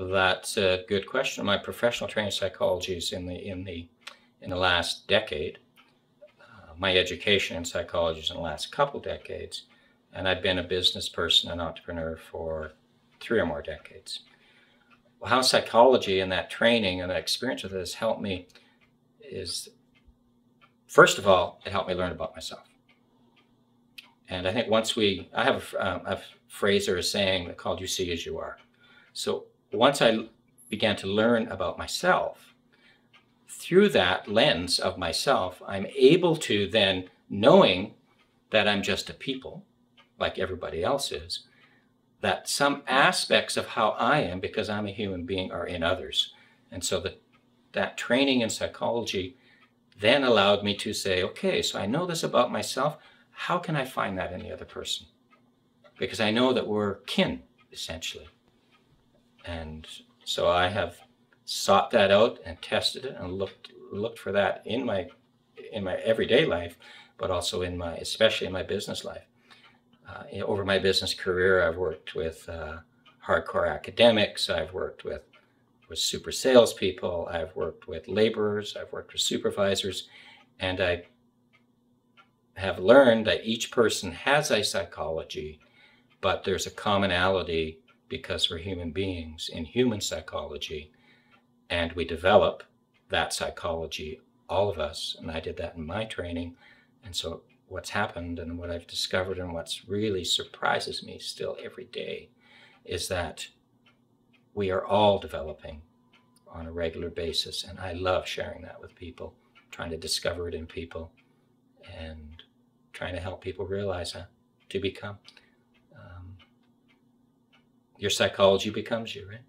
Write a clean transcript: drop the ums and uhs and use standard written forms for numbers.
That's a good question. My professional training in psychology is in the last decade. My education in psychology is in the last couple decades, and I've been a business person and entrepreneur for 3 or more decades. How psychology and that training and that experience with it has helped me is, first of all, it helped me learn about myself. And I think I have a phrase or a saying called "You see as you are." So once I began to learn about myself, through that lens of myself, I'm able to then, knowing that I'm just a people, like everybody else is, that some aspects of how I am, because I'm a human being, are in others. And so that training in psychology then allowed me to say, okay, so I know this about myself. How can I find that in the other person? Because I know that we're kin, essentially. And so I have sought that out and tested it and looked for that in my everyday life, but also especially in my business life. Over my business career, I've worked with hardcore academics. I've worked with super salespeople. I've worked with laborers. I've worked with supervisors, and I have learned that each person has a psychology, but there's a commonality because we're human beings in human psychology, and we develop that psychology, all of us, and I did that in my training. And so what's happened and what I've discovered and what's really surprises me still every day is that we are all developing on a regular basis, and I love sharing that with people, trying to discover it in people and trying to help people realize to become. Your psychology becomes you, right?